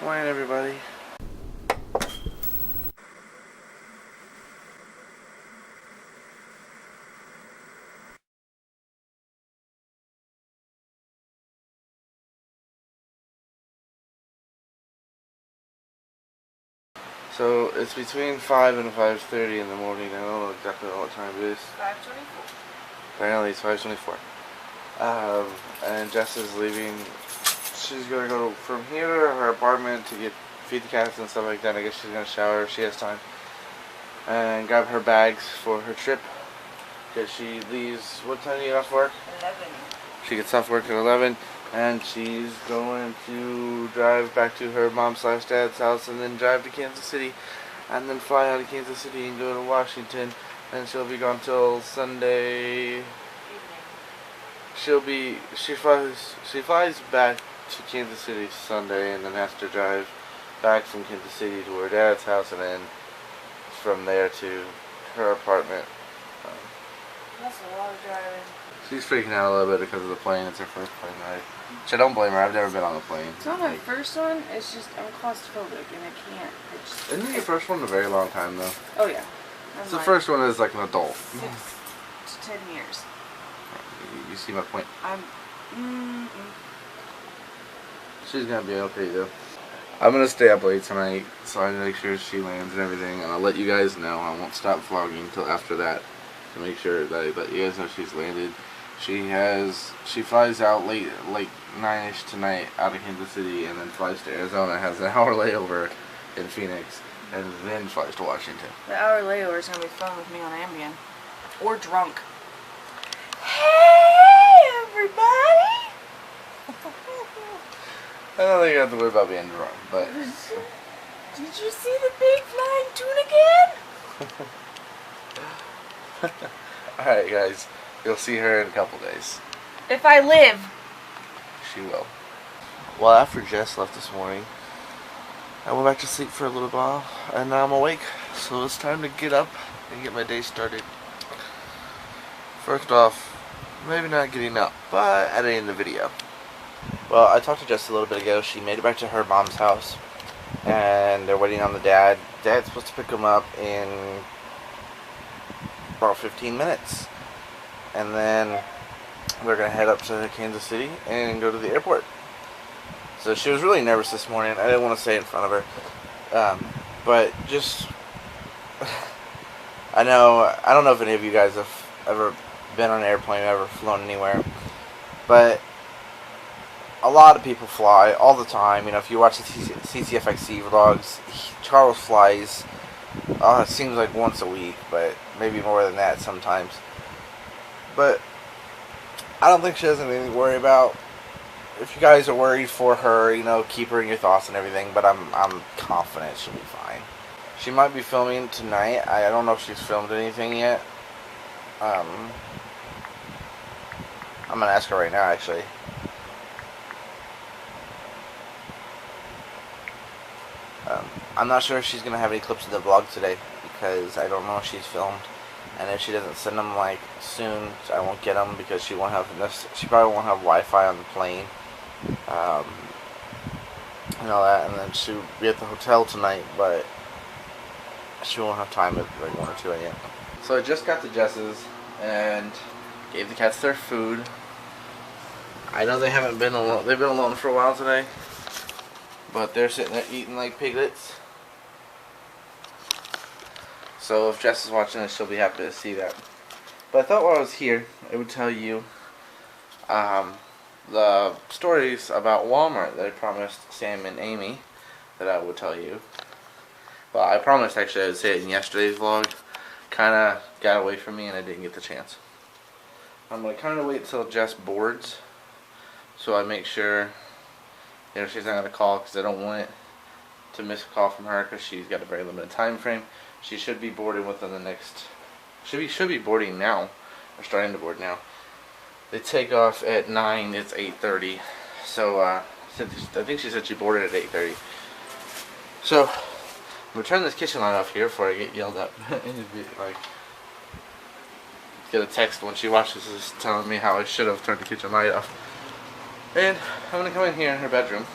Morning, everybody. So it's between 5 and 5:30 in the morning. I don't know exactly what time it is. 5:24. Apparently it's 5:24. And Jess is leaving. She's gonna go from here to her apartment to feed the cats and stuff like that. I guess she's gonna shower if she has time. And grab her bags for her trip. Because she leaves, what time do you get off work? 11. She gets off work at 11. And she's going to drive back to her mom/dad's house and then drive to Kansas City. And then fly out of Kansas City and go to Washington. And she'll be gone till Sunday. She flies back to Kansas City Sunday and then has to drive back from Kansas City to her dad's house and then from there to her apartment. That's a lot of driving. She's freaking out a little bit because of the plane. It's her first plane ride. Which I don't blame her. I've never been on a plane. It's not my first one. It's just I'm claustrophobic and I can't. Isn't your first one a very long time though? Oh yeah. So the first one is like an adult. 6 to 10 years. You see my point? I'm. She's gonna be okay though. I'm gonna stay up late tonight, so I make sure she lands and everything, and I'll let you guys know. I won't stop vlogging until after that to make sure that I let you guys know she's landed. She flies out late, like 9-ish tonight out of Kansas City, and then flies to Arizona. Has an hour layover in Phoenix, and then flies to Washington. The hour layover is gonna be fun with me on Ambien, or drunk. Hey everybody! I don't think you have to worry about being drunk, but... Did you see the big flying tuna again? Alright guys, you'll see her in a couple days. If I live. She will. Well, after Jess left this morning, I went back to sleep for a little while, and now I'm awake, so it's time to get up and get my day started. First off, maybe not getting up, but editing the video. Well, I talked to Jess a little bit ago. She made it back to her mom's house, and they're waiting on the dad. Dad's supposed to pick them up in about 15 minutes, and then we're gonna head up to Kansas City and go to the airport. So she was really nervous this morning. I didn't want to say it in front of her, but just I don't know if any of you guys have ever been on an airplane, ever flown anywhere, but a lot of people fly all the time. You know, if you watch the CCFXC vlogs, Charles flies, it seems like once a week, but maybe more than that sometimes. But I don't think she has anything to worry about. If you guys are worried for her, you know, keep her in your thoughts and everything, but I'm confident she'll be fine. She might be filming tonight. I don't know if she's filmed anything yet. I'm gonna ask her right now, actually. I'm not sure if she's gonna have any clips of the vlog today because I don't know if she's filmed, and if she doesn't send them like soon, I won't get them because she won't have this. She probably won't have Wi-Fi on the plane, and all that. And then she'll be at the hotel tonight, but she won't have time at like 1 or 2 a.m. So I just got to Jess's and gave the cats their food. I know they haven't been alone. They've been alone for a while today. But they're sitting there eating like piglets. So if Jess is watching this, she'll be happy to see that. But I thought while I was here, I would tell you the stories about Walmart that I promised Sam and Amy that I would tell you. Well, I promised actually I would say it in yesterday's vlog. Kinda got away from me and I didn't get the chance. I'm going to kind of wait till Jess boards so I make sure, you know, she's not going to call because I don't want it to miss a call from her because she's got a very limited time frame. She should be boarding within the next, should be boarding now, or starting to board now. They take off at 9, it's 8:30, so I think she said she boarded at 8:30. So, I'm going to turn this kitchen light off here before I get yelled at. Like, get a text when she watches this telling me how I should have turned the kitchen light off. And I'm going to come in here in her bedroom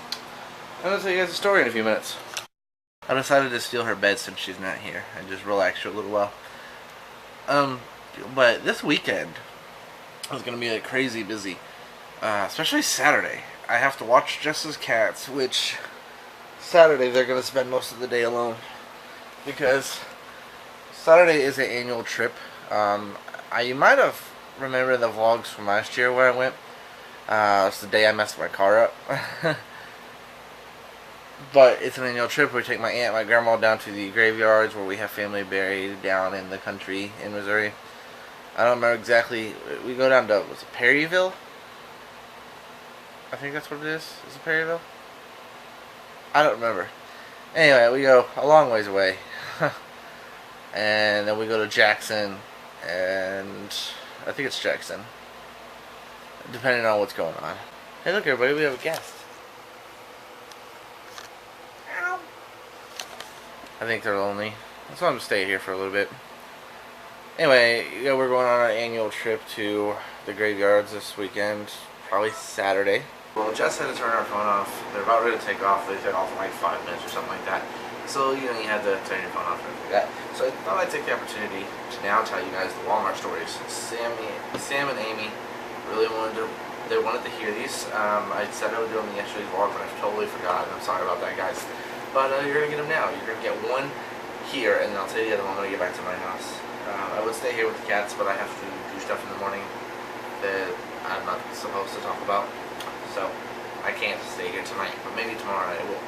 I'm gonna tell you guys a story in a few minutes. I decided to steal her bed since she's not here and just relax her a little while. But this weekend is gonna be like crazy busy, especially Saturday. I have to watch Jess's cats, which Saturday they're gonna spend most of the day alone because Saturday is an annual trip. You might have remembered the vlogs from last year where I went. It's the day I messed my car up. But it's an annual trip where we take my aunt and my grandma down to the graveyards where we have family buried down in the country in Missouri. I don't remember exactly. We go down to, was it Perryville? I think that's what it is. Is it Perryville? I don't remember. Anyway, we go a long ways away. And then we go to Jackson, and I think it's Jackson, depending on what's going on. Hey look everybody, we have a guest. I think they're lonely. So I'm gonna stay here for a little bit. Anyway, we're going on our annual trip to the graveyards this weekend, probably Saturday. Well, Jess had to turn our phone off. They're about ready to take off. They took off in like 5 minutes or something like that. So, you had to turn your phone off and like that. So I thought I'd take the opportunity to now tell you guys the Walmart stories. Sam and Amy really wanted to hear these. I said I would do them in yesterday's vlog, but I totally forgot. I'm sorry about that, guys. But you're going to get them now. You're going to get one here, and I'll tell you the other one when I get back to my house. I would stay here with the cats, but I have to do stuff in the morning that I'm not supposed to talk about. So I can't stay here tonight, but maybe tomorrow I will.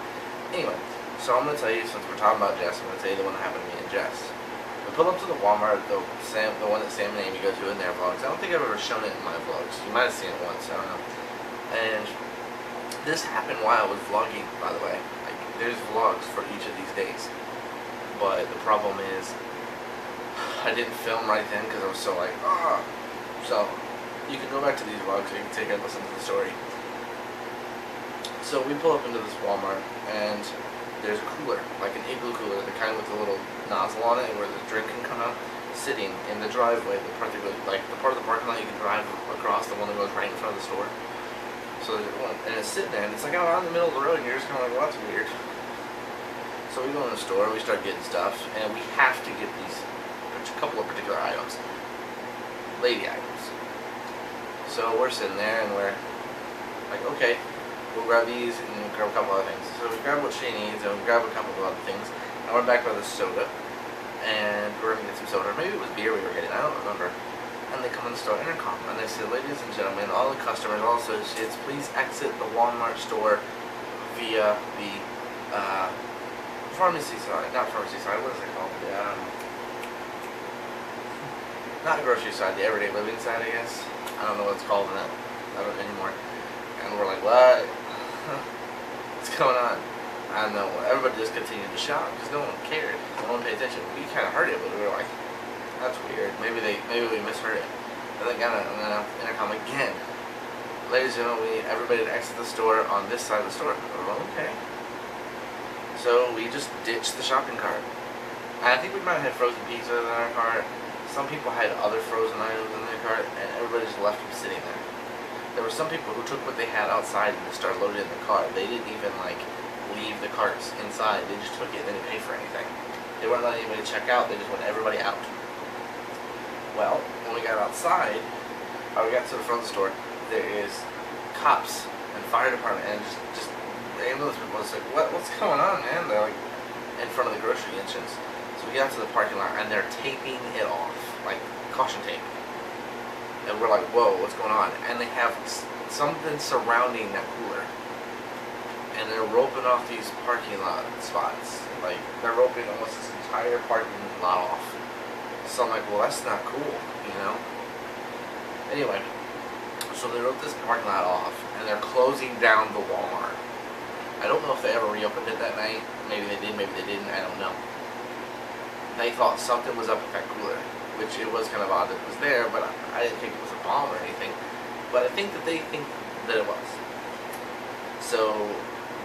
Anyway, so I'm going to tell you, since we're talking about Jess, I'm going to tell you the one that happened to me and Jess. We pulled up to the Walmart, the one that Sam and Amy go to in their vlogs. I don't think I've ever shown it in my vlogs. You might have seen it once, I don't know. And this happened while I was vlogging, by the way. There's vlogs for each of these days, but the problem is I didn't film right then because I was so like, ah. So you can go back to these vlogs so you can take a listen to the story. So we pull up into this Walmart and there's a cooler, like an igloo cooler, the kind with the little nozzle on it where the drink can come out, sitting in the driveway, the part that goes, like the part of the parking lot you can drive across, the one that goes right in front of the store. So there's one, and it's sitting there, and it's like out in the middle of the road, and you're just kind of like, well, that's weird. So we go in the store, we start getting stuff, and we have to get these, a couple of particular items, lady items. So we're sitting there, and we're like, okay, we'll grab these, and we'll grab a couple other things. So we grab what she needs, and we grab a couple of other things, and we're back by the soda, and we're gonna get some soda. Maybe it was beer we were getting, I don't remember. And they come in the store intercom and they say, ladies and gentlemen, all the customers, all associates, please exit the Walmart store via the pharmacy side. Not pharmacy side, what is it called? Not grocery side, the everyday living side, I guess. I don't know what it's called in that. I don't know anymore. And we're like, what? What's going on? I don't know. Everybody just continued to shop because no one cared. No one paid attention. We kind of heard it, but we were like, that's weird. Maybe we misheard it. And they got an intercom again. Ladies and gentlemen, we need everybody to exit the store on this side of the store. Oh, okay. So we just ditched the shopping cart. And I think we might have had frozen pizza in our cart. Some people had other frozen items in their cart, and everybody just left them sitting there. There were some people who took what they had outside and just started loading it in the cart. They didn't even leave the carts inside. They just took it and they didn't pay for anything. They weren't letting anybody check out. They just wanted everybody out. Well, when we got outside, we got to the front of the store, there is cops and fire department and just ambulance people. It's like, what's going on, man? They're like in front of the grocery entrance. So we got to the parking lot and they're taping it off, like caution tape. And we're like, whoa, what's going on? And they have something surrounding that cooler. And they're roping off these parking lot spots. Like, they're roping almost this entire parking lot off. So I'm like, well, that's not cool, Anyway, so they wrote this parking lot off, and they're closing down the Walmart. I don't know if they ever reopened it that night. Maybe they did, maybe they didn't, I don't know. They thought something was up with that cooler, which it was kind of odd that it was there, but I didn't think it was a bomb or anything. But I think that they think that it was. So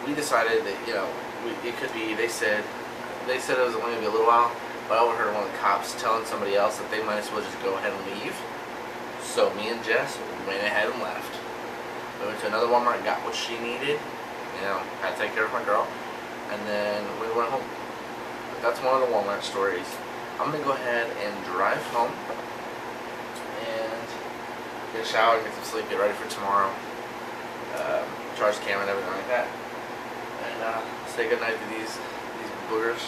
we decided that, it could be, they said it was only going to be a little while. But I overheard one of the cops telling somebody else that they might as well just go ahead and leave. So me and Jess went ahead and left. We went to another Walmart and got what she needed. had to take care of my girl, and then we went home. But that's one of the Walmart stories. I'm gonna go ahead and drive home and get a shower, get some sleep, get ready for tomorrow. Charge the camera and everything like that, and say goodnight to these boogers,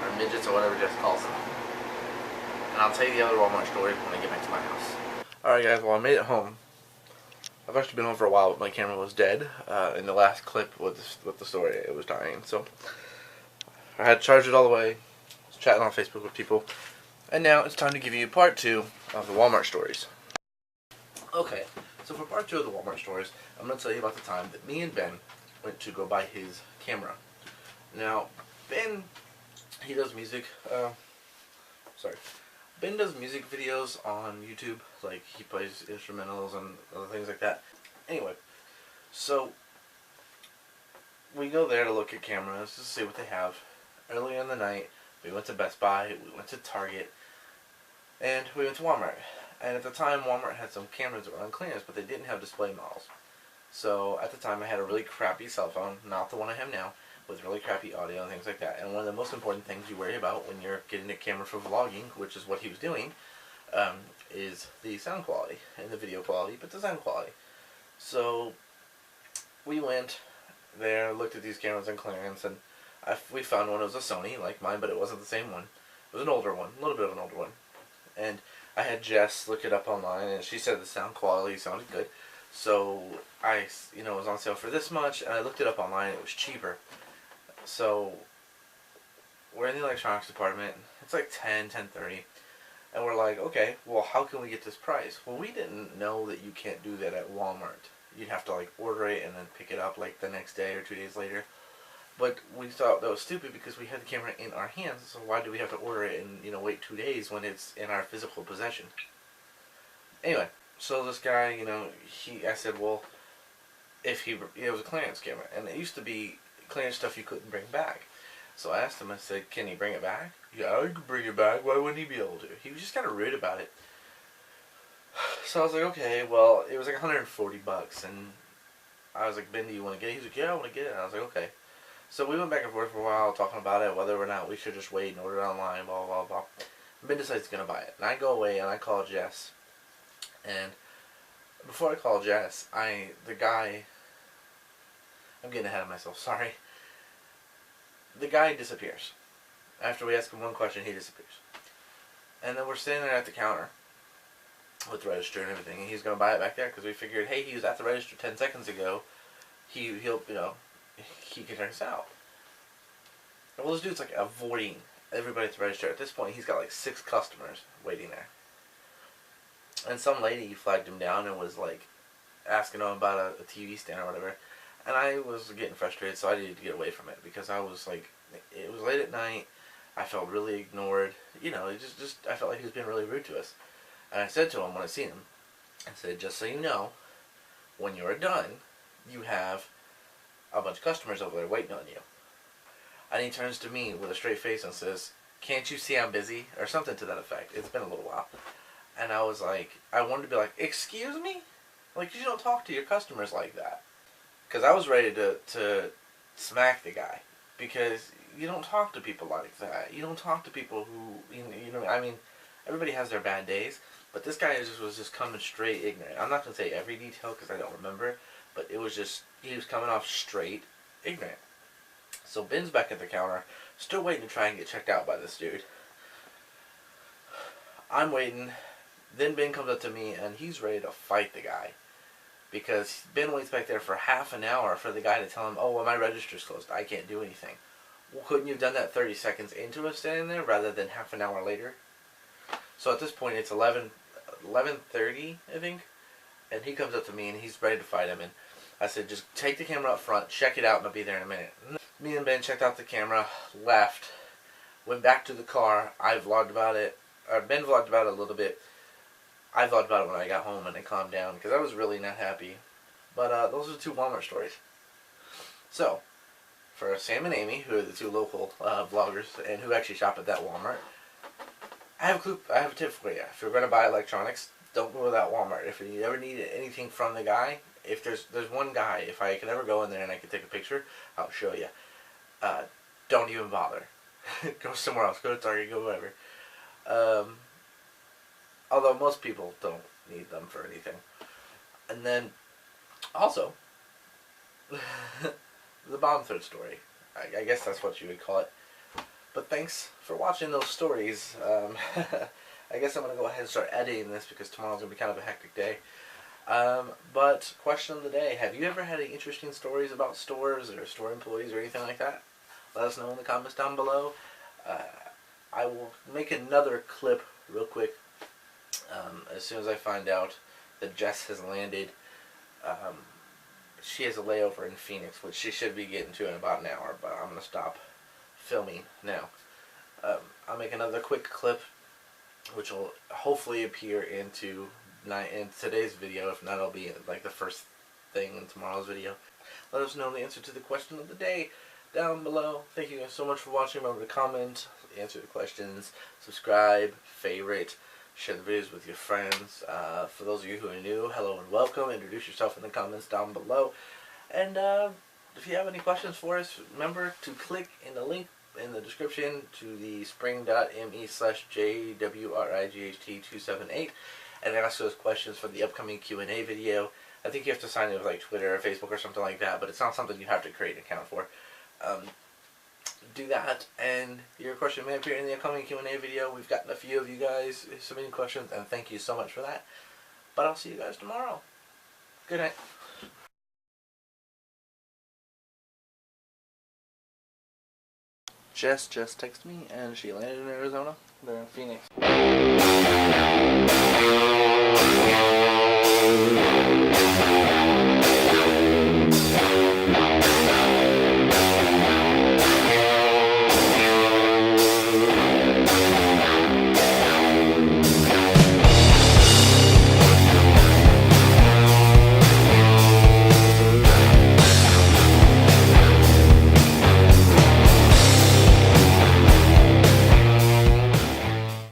or midgets, or whatever Jess calls them. And I'll tell you the other Walmart story when I get back to my house. Alright guys, well I made it home. I've actually been home for a while, but my camera was dead. In the last clip with the story, it was dying. So I had charged it all the way, was chatting on Facebook with people, and now it's time to give you part 2 of the Walmart stories. Okay, so for part 2 of the Walmart stories, I'm going to tell you about the time that me and Ben went to go buy his camera. Now, Ben, he does music, Ben does music videos on YouTube, like he plays instrumentals and other things like that. Anyway, so we go there to look at cameras to see what they have. Earlier in the night, we went to Best Buy, we went to Target, and we went to Walmart. And at the time, Walmart had some cameras that were on clearance, but they didn't have display models. So at the time, I had a really crappy cell phone, not the one I have now, with really crappy audio and things like that. And one of the most important things you worry about when you're getting a camera for vlogging, which is what he was doing, is the sound quality and the video quality, but the sound quality. So we went there, looked at these cameras on clearance, and we found one. It was a Sony, like mine, but it wasn't the same one. It was an older one, a little bit of an older one. And I had Jess look it up online, and she said the sound quality sounded good. So it was on sale for this much, and I looked it up online. It was cheaper. So we're in the electronics department. It's like 10:30, and we're like, okay, well, how can we get this price? Well, we didn't know that you can't do that at Walmart. You'd have to like order it and then pick it up like the next day or 2 days later. But we thought that was stupid because we had the camera in our hands. So why do we have to order it and wait 2 days when it's in our physical possession? Anyway, so this guy, I said, well, it was a clearance camera, and it used to be clearance stuff you couldn't bring back. So I asked him, I said, can he bring it back? Yeah, I can bring it back. Why wouldn't he be able to? He was just kind of rude about it. So I was like, okay, well, it was like $140, and I was like, Ben, do you want to get it? He's like, yeah, I want to get it. And I was like, okay. So we went back and forth for a while talking about it, whether or not we should just wait and order it online, blah, blah, blah. Ben decides he's going to buy it. And I go away and I call Jess. And before I call Jess, I'm getting ahead of myself, sorry. The guy disappears. After we ask him one question, he disappears. And then we're standing there at the counter with the register and everything, and he's going to buy it back there because we figured, hey, he was at the register 10 seconds ago. He can check us out. Well, this dude's like avoiding everybody at the register. At this point, he's got like 6 customers waiting there. And some lady flagged him down and was like asking him about a TV stand or whatever. And I was getting frustrated, so I needed to get away from it because I was like, it was late at night. I felt really ignored. I felt like he was being really rude to us. And I said to him when I seen him, I said, just so you know, when you're done, you have a bunch of customers over there waiting on you. And he turns to me with a straight face and says, can't you see I'm busy? Or something to that effect. It's been a little while. And I was like, I wanted to be like, excuse me? Like, you don't talk to your customers like that. Because I was ready to smack the guy. Because you don't talk to people like that. You don't talk to people who, I mean, everybody has their bad days. But this guy was just coming straight ignorant. I'm not going to say every detail because I don't remember. But it was just, he was coming off straight ignorant. So Ben's back at the counter, still waiting to try and get checked out by this dude. I'm waiting. Then Ben comes up to me and he's ready to fight the guy. Because Ben waits back there for half an hour for the guy to tell him, oh, well, my register's closed. I can't do anything. Well, couldn't you have done that 30 seconds into us standing there rather than half an hour later? So at this point, it's 11:30, I think. And he comes up to me and he's ready to fight him. And I said, just take the camera up front, check it out, and I'll be there in a minute. Me and Ben checked out the camera, left, went back to the car. I vlogged about it. Ben vlogged about it a little bit. I vlogged about it when I got home and it calmed down because I was really not happy. But those are the 2 Walmart stories. So, for Sam and Amy, who are the 2 local vloggers and who actually shop at that Walmart, I have a tip for you. If you're going to buy electronics, don't go to that Walmart. If you ever need anything from the guy, if there's one guy, if I could ever go in there and I could take a picture, I'll show you. Don't even bother. Go somewhere else. Go to Target. Go whatever. Although most people don't need them for anything. And then, also, the bomb thread story. I guess that's what you would call it. But thanks for watching those stories. I guess I'm going to go ahead and start editing this because tomorrow's going to be kind of a hectic day. But question of the day, have you ever had any interesting stories about stores or store employees or anything like that? Let us know in the comments down below. I will make another clip real quick as soon as I find out that Jess has landed. She has a layover in Phoenix, which she should be getting to in about an hour, but I'm going to stop filming now. I'll make another quick clip, which will hopefully appear in today's video. If not, it'll be like the first thing in tomorrow's video. Let us know the answer to the question of the day down below. Thank you guys so much for watching. Remember to comment, answer the questions, subscribe, favorite, share the videos with your friends. For those of you who are new, hello and welcome. Introduce yourself in the comments down below. And if you have any questions for us, remember to click in the link in the description to the spring.me/JWRIGHT278 and ask those questions for the upcoming Q&A video. I think you have to sign in with like Twitter or Facebook or something like that, but it's not something you have to create an account for. Do that, and your question may appear in the upcoming Q&A video. We've gotten a few of you guys submitting questions, and thank you so much for that. But I'll see you guys tomorrow. Good night. Jess just texted me, and she landed in Arizona. They're in Phoenix.